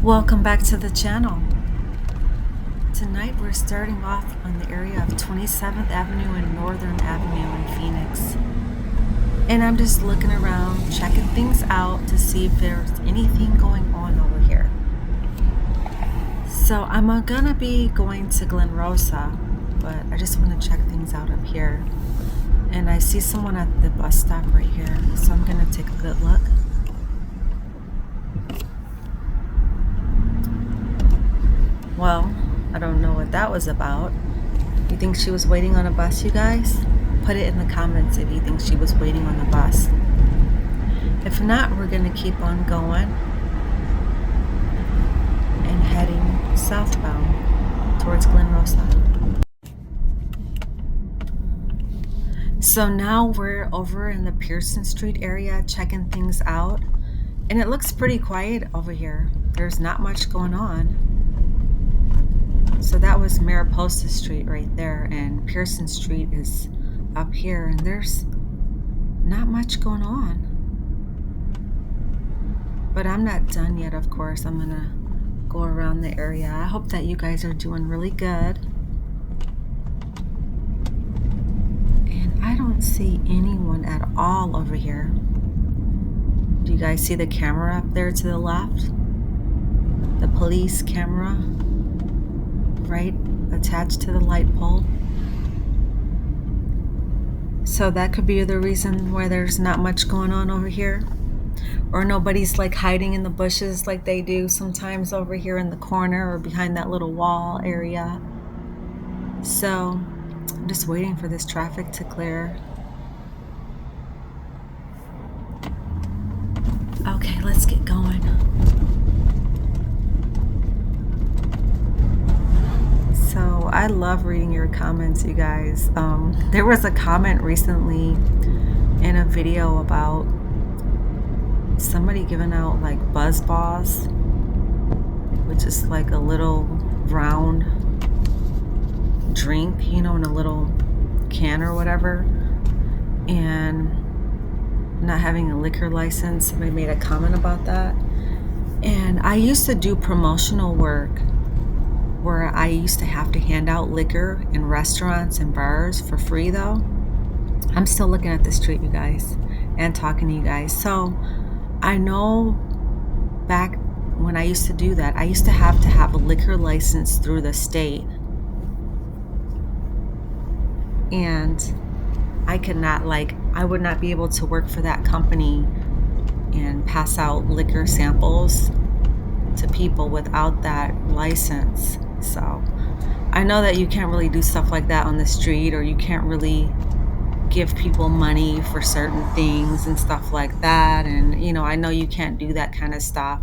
Welcome back to the channel. Tonight we're starting off on the area of 27th Avenue and Northern Avenue in Phoenix. And I'm just looking around, checking things out to see if there's anything going on over here. So I'm gonna be going to Glen Rosa, but I just want to check things out up here. And I see someone at the bus stop right here, so I'm gonna take a good look. Well, I don't know what that was about. You think she was waiting on a bus, you guys? Put it in the comments if you think she was waiting on the bus. If not, we're going to keep on going and heading southbound towards Glen Rosa. So now we're over in the Pearson Street area checking things out. And it looks pretty quiet over here. There's not much going on. So that was Mariposa Street right there, and Pearson Street is up here, and there's not much going on. But I'm not done yet, of course. I'm gonna go around the area. I hope that you guys are doing really good. And I don't see anyone at all over here. Do you guys see the camera up there to the left? The police camera, right attached to the light pole. So that could be the reason why there's not much going on over here. Or nobody's like hiding in the bushes like they do sometimes over here in the corner or behind that little wall area. So I'm just waiting for this traffic to clear. Okay, let's get going. So I love reading your comments, you guys. There was a comment recently in a video about somebody giving out like buzz balls, which is like a little round drink, in a little can or whatever, and not having a liquor license. Somebody made a comment about that. And I used to do promotional work where I used to have to hand out liquor in restaurants and bars for free though. I'm still looking at the street, you guys, and talking to you guys. So I know back when I used to do that, I used to have a liquor license through the state. And I would not be able to work for that company and pass out liquor samples to people without that license. So I know that you can't really do stuff like that on the street, or you can't really give people money for certain things and stuff like that. And, I know you can't do that kind of stuff.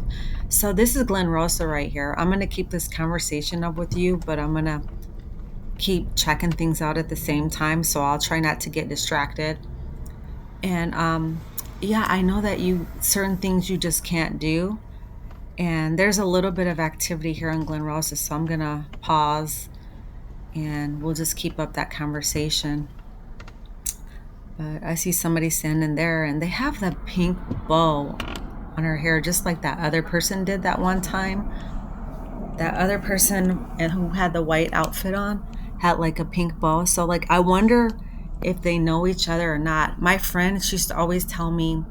So this is Glen Rosa right here. I'm going to keep this conversation up with you, but I'm going to keep checking things out at the same time. So I'll try not to get distracted. And yeah, I know that certain things you just can't do. And there's a little bit of activity here in Glen Rosa, so I'm going to pause and we'll just keep up that conversation. But I see somebody standing there and they have the pink bow on her hair, just like that other person did that one time. That other person who had the white outfit on had like a pink bow. So like, I wonder if they know each other or not. My friend, she used to always tell me,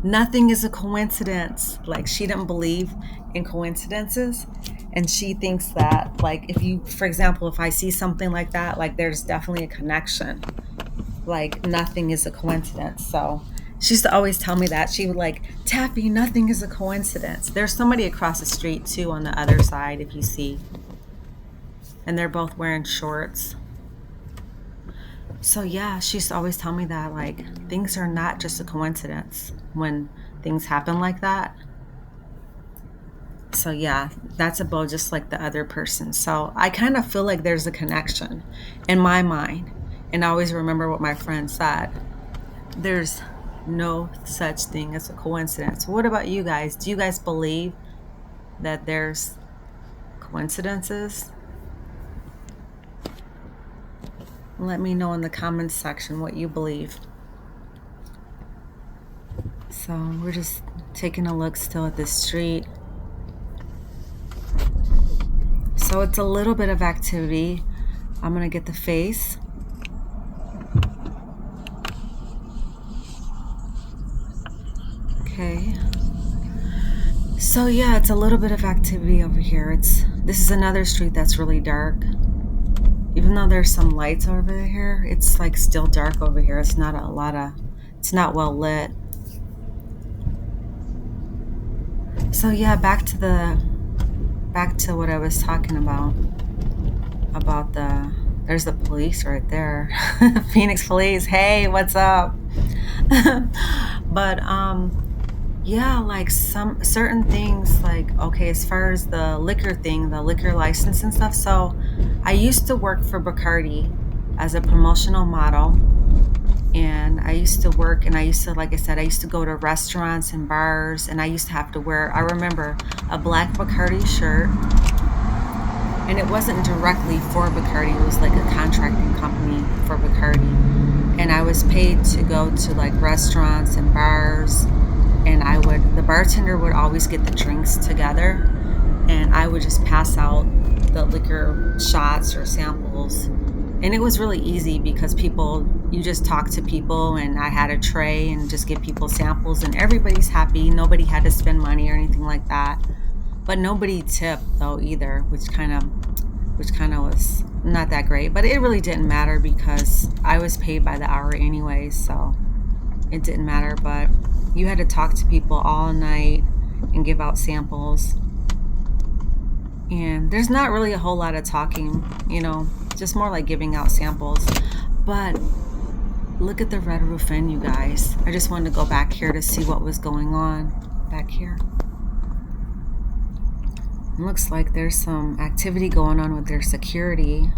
nothing is a coincidence. Like, she didn't believe in coincidences. And she thinks that, like, for example, if I see something like that, like, there's definitely a connection. Like, nothing is a coincidence. So she used to always tell me that. She would like, Taffy, nothing is a coincidence. There's somebody across the street too on the other side, if you see. And they're both wearing shorts. So yeah, she used to always tell me that, like, things are not just a coincidence when things happen like that. So yeah, that's a bow just like the other person. So I kind of feel like there's a connection in my mind. And I always remember what my friend said. There's no such thing as a coincidence. What about you guys? Do you guys believe that there's coincidences? Let me know in the comments section what you believe. So we're just taking a look still at the street. So it's a little bit of activity. I'm going to get the face. Okay. So yeah, it's a little bit of activity over here. This is another street that's really dark. Even though there's some lights over here, it's like still dark over here. It's not well lit. So yeah, back to what I was talking about there's the police right there. Phoenix police. Hey, what's up? But yeah, like some certain things, like, okay, as far as the liquor thing, the liquor license and stuff. So I used to work for Bacardi as a promotional model. And I used to work, and like I said, I used to go to restaurants and bars, and I used to have to wear, I remember, a black Bacardi shirt. And it wasn't directly for Bacardi, it was like a contracting company for Bacardi. And I was paid to go to like restaurants and bars, and the bartender would always get the drinks together, and I would just pass out the liquor shots or samples. And it was really easy because you just talk to people, and I had a tray and just give people samples, and everybody's happy. Nobody had to spend money or anything like that. But nobody tipped though either, which kind of was not that great. But it really didn't matter because I was paid by the hour anyway, so it didn't matter. But you had to talk to people all night and give out samples. And there's not really a whole lot of talking, just more like giving out samples. But look at the Red Roof Inn, you guys. I just wanted to go back here to see what was going on back here. It looks like there's some activity going on with their security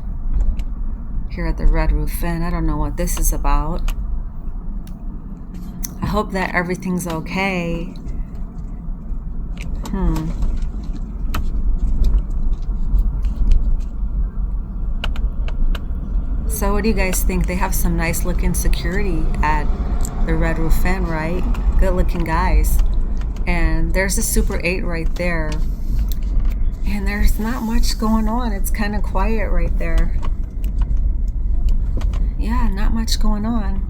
here at the Red Roof Inn. I don't know what this is about. I hope that everything's okay. So what do you guys think? They have some nice looking security at the Red Roof Inn, right? Good looking guys. And there's a Super 8 right there. And there's not much going on. It's kind of quiet right there. Yeah, not much going on.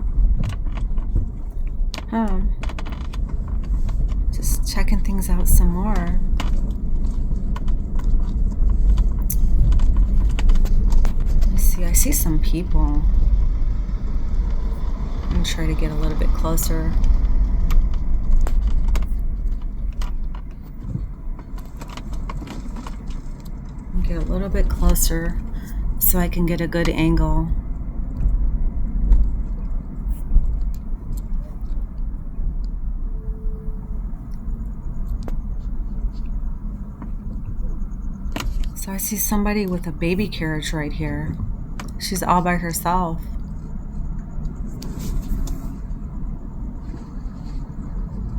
Just checking things out some more. Let's see, I see some people. I'm gonna try to get a little bit closer. Get a little bit closer so I can get a good angle. So I see somebody with a baby carriage right here. She's all by herself.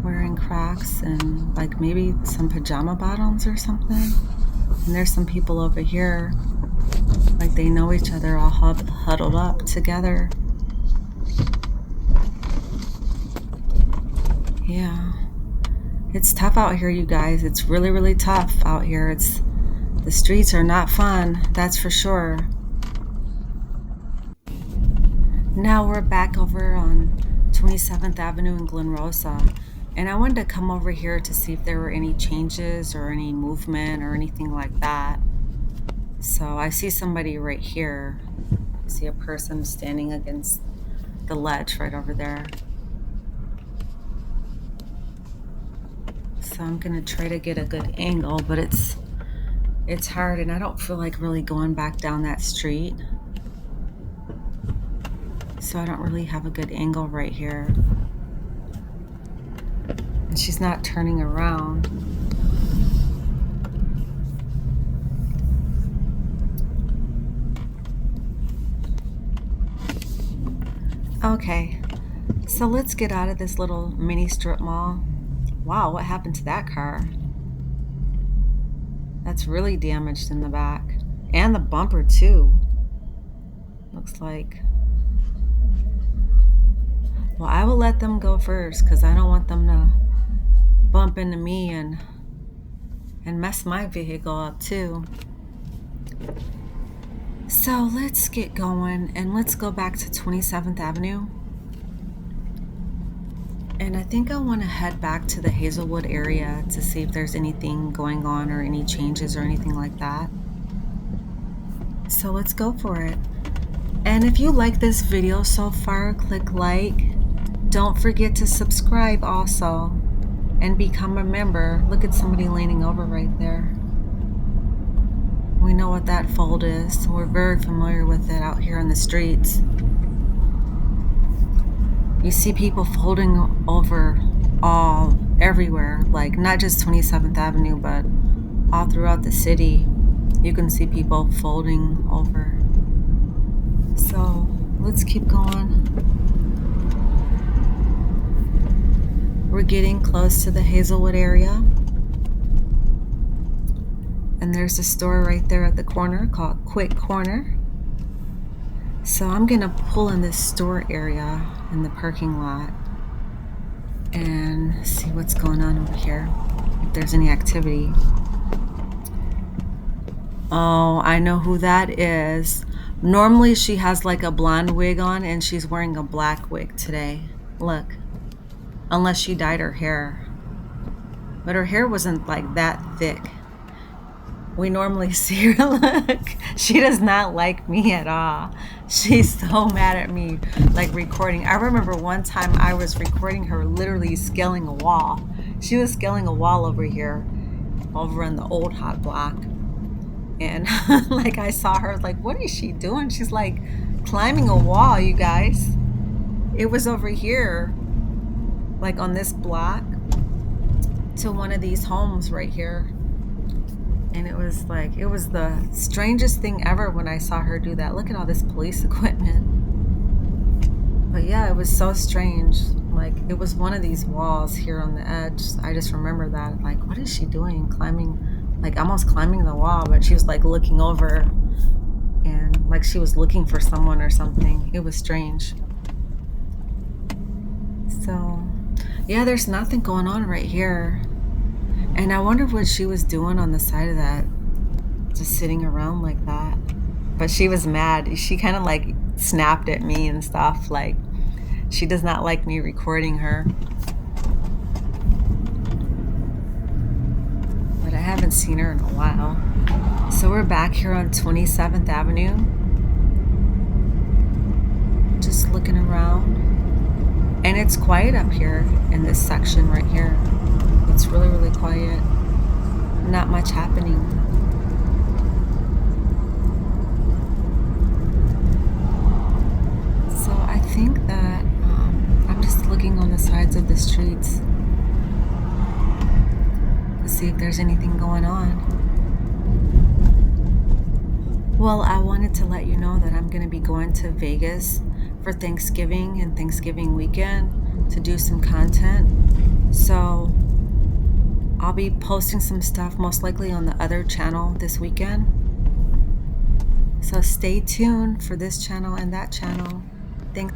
Wearing Crocs and like maybe some pajama bottoms or something. And there's some people over here, like they know each other, all huddled up together. Yeah. It's tough out here, you guys. It's really, really tough out here. The streets are not fun, that's for sure. Now we're back over on 27th Avenue in Glen Rosa. And I wanted to come over here to see if there were any changes or any movement or anything like that. So I see somebody right here. I see a person standing against the ledge right over there. So I'm going to try to get a good angle, but it's hard, and I don't feel like really going back down that street. So I don't really have a good angle right here. And she's not turning around. Okay, so let's get out of this little mini strip mall. Wow, what happened to that car? That's really damaged in the back. And the bumper too. Looks like. Well, I will let them go first because I don't want them to bump into me and mess my vehicle up too. So let's get going and let's go back to 27th Avenue. And I think I want to head back to the Hazelwood area to see if there's anything going on or any changes or anything like that. So let's go for it. And if you like this video so far, click like. Don't forget to subscribe also and become a member. Look at somebody leaning over right there. We know what that fold is. We're very familiar with it out here on the streets. You see people folding over everywhere, like not just 27th Avenue, but all throughout the city. You can see people folding over. So let's keep going. We're getting close to the Hazelwood area. And there's a store right there at the corner called Quick Corner. So I'm going to pull in this store area in the parking lot and see what's going on over here, if there's any activity. Oh, I know who that is. Normally she has like a blonde wig on and she's wearing a black wig today. Look, unless she dyed her hair. But her hair wasn't like that thick. We normally see her, look, she does not like me at all. She's so mad at me, like recording. I remember one time I was recording her literally scaling a wall. She was scaling a wall over here, over in the old hot block. And like I saw her, like, what is she doing? She's like climbing a wall, you guys. It was over here, like on this block, to one of these homes right here. And it was the strangest thing ever when I saw her do that. Look at all this police equipment. But yeah, it was so strange. Like, it was one of these walls here on the edge. I just remember that. Like, what is she doing? Climbing, like almost climbing the wall, but she was like looking over and like she was looking for someone or something. It was strange. So, yeah, there's nothing going on right here. And I wonder what she was doing on the side of that, just sitting around like that. But she was mad. She kind of like snapped at me and stuff. Like, she does not like me recording her. But I haven't seen her in a while. So we're back here on 27th Avenue. Just looking around. And it's quiet up here in this section right here. It's really, really quiet. Not much happening. So I think that I'm just looking on the sides of the streets to see if there's anything going on. Well, I wanted to let you know that I'm going to be going to Vegas for Thanksgiving and Thanksgiving weekend to do some content. So I'll be posting some stuff most likely on the other channel this weekend. So stay tuned for this channel and that channel. Thanks.